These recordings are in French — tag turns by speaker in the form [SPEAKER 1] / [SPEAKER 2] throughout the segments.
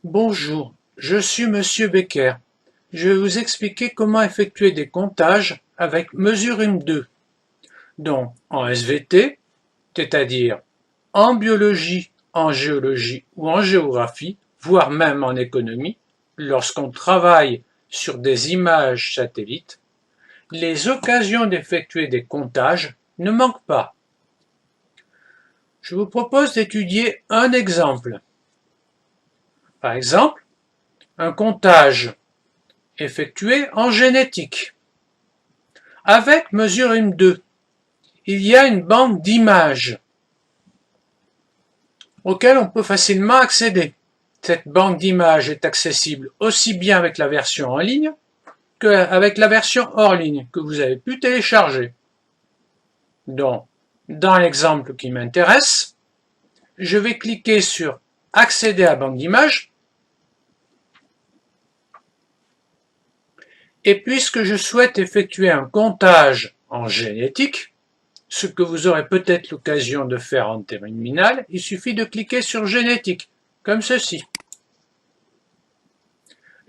[SPEAKER 1] Bonjour, je suis Monsieur Becker. Je vais vous expliquer comment effectuer des comptages avec Mesurim2. Donc, en SVT, c'est-à-dire en biologie, en géologie ou en géographie, voire même en économie, lorsqu'on travaille sur des images satellites, les occasions d'effectuer des comptages ne manquent pas. Je vous propose d'étudier un exemple. Par exemple, un comptage effectué en génétique. Avec Mesurim2, il y a une banque d'images auquel on peut facilement accéder. Cette banque d'images est accessible aussi bien avec la version en ligne qu'avec la version hors ligne que vous avez pu télécharger. Donc, dans l'exemple qui m'intéresse, je vais cliquer sur Accéder à banque d'images. Et puisque je souhaite effectuer un comptage en génétique, ce que vous aurez peut-être l'occasion de faire en terminale, il suffit de cliquer sur génétique, comme ceci.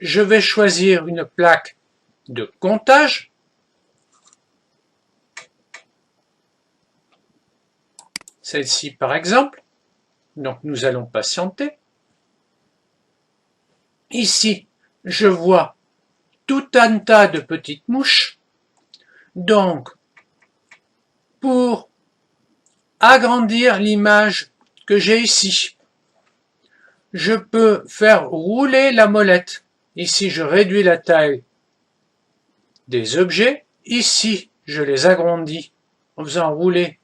[SPEAKER 1] Je vais choisir une plaque de comptage. Celle-ci par exemple. Donc nous allons patienter. Ici, je vois tout un tas de petites mouches. Donc, pour agrandir l'image que j'ai ici, je peux faire rouler la molette. Ici, je réduis la taille des objets. Ici, je les agrandis en faisant rouler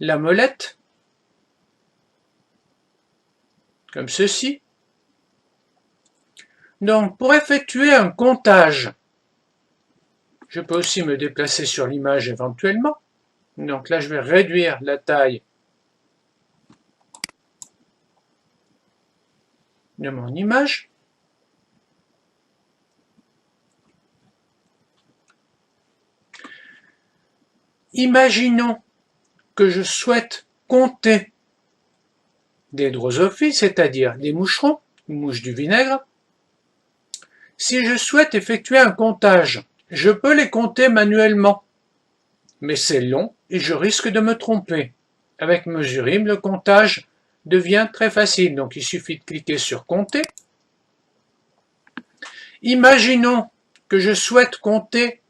[SPEAKER 1] la molette, comme ceci. Donc, pour effectuer un comptage, je peux aussi me déplacer sur l'image éventuellement. Donc là, je vais réduire la taille de mon image. Imaginons que je souhaite compter des drosophiles, c'est-à-dire des moucherons, mouches du vinaigre. Si je souhaite effectuer un comptage, je peux les compter manuellement, mais c'est long et je risque de me tromper. Avec Mesurim, le comptage devient très facile, donc il suffit de cliquer sur compter. Imaginons que je souhaite compter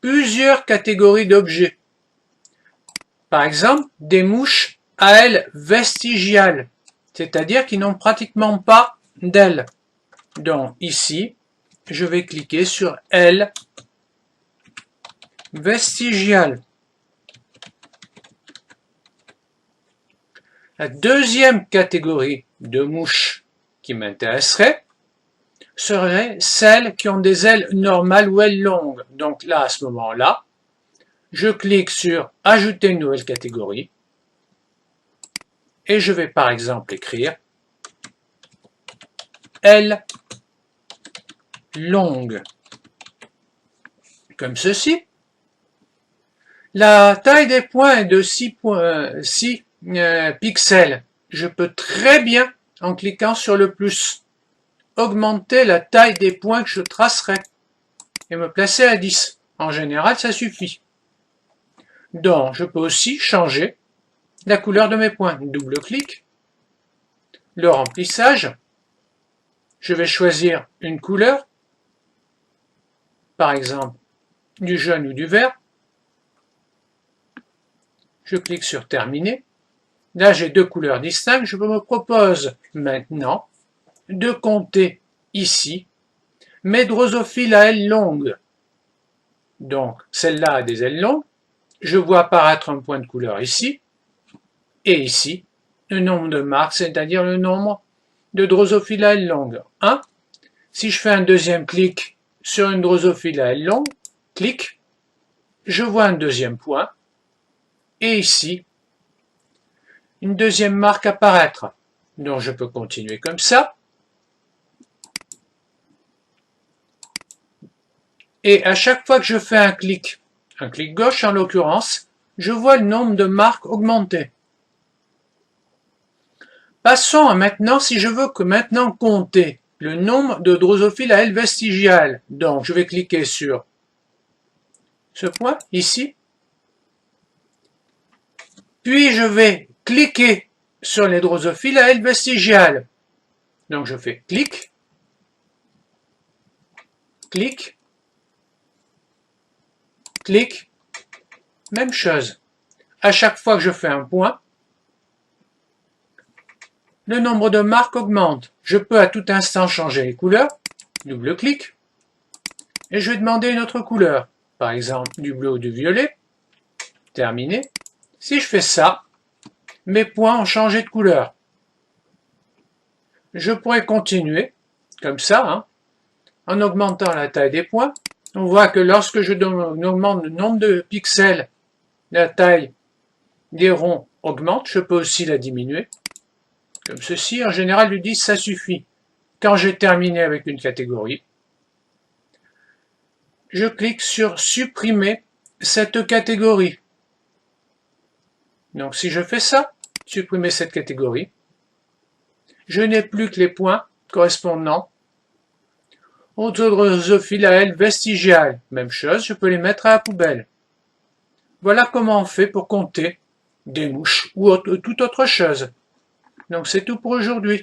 [SPEAKER 1] plusieurs catégories d'objets. Par exemple, des mouches à ailes vestigiales, c'est-à-dire qui n'ont pratiquement pas d'ailes. Donc ici, je vais cliquer sur ailes vestigiales. La deuxième catégorie de mouches qui m'intéresserait serait celles qui ont des ailes normales ou ailes longues. Donc là, à ce moment-là, je clique sur Ajouter une nouvelle catégorie et je vais par exemple écrire ailes longues, comme ceci. La taille des points est de 6 pixels. Je peux très bien, en cliquant sur le plus, augmenter la taille des points que je tracerai et me placer à 10. En général, ça suffit. Donc, je peux aussi changer la couleur de mes points. Double-clic. Le remplissage. Je vais choisir une couleur, par exemple du jaune ou du vert. Je clique sur Terminer. Là, j'ai deux couleurs distinctes. Je me propose maintenant de compter ici mes drosophiles à ailes longues. Donc, celle-là a des ailes longues. Je vois apparaître un point de couleur ici. Et ici, le nombre de marques, c'est-à-dire le nombre de drosophiles à ailes longues. 1. Si je fais un deuxième clic sur une drosophile à ailes longues, clic, je vois un deuxième point. Et ici, une deuxième marque apparaître. Donc je peux continuer comme ça. Et à chaque fois que je fais un clic gauche en l'occurrence, je vois le nombre de marques augmenter. Passons à maintenant, si je veux que maintenant compter le nombre de drosophiles à ailes vestigiales. Donc, je vais cliquer sur ce point ici. Puis, je vais cliquer sur les drosophiles à ailes vestigiales. Donc, je fais clic, clic, clic, même chose. À chaque fois que je fais un point, le nombre de marques augmente. Je peux à tout instant changer les couleurs, double-clic, et je vais demander une autre couleur, par exemple du bleu ou du violet, terminé. Si je fais ça, mes points ont changé de couleur. Je pourrais continuer, comme ça, en augmentant la taille des points. On voit que lorsque je augmente le nombre de pixels, la taille des ronds augmente. Je peux aussi la diminuer, comme ceci. En général, du 10, ça suffit. Quand j'ai terminé avec une catégorie, je clique sur supprimer cette catégorie. Donc si je fais ça, supprimer cette catégorie, je n'ai plus que les points correspondant aux drosophiles à ailes vestigiales. Même chose, je peux les mettre à la poubelle. Voilà comment on fait pour compter des mouches ou toute autre chose. Donc c'est tout pour aujourd'hui.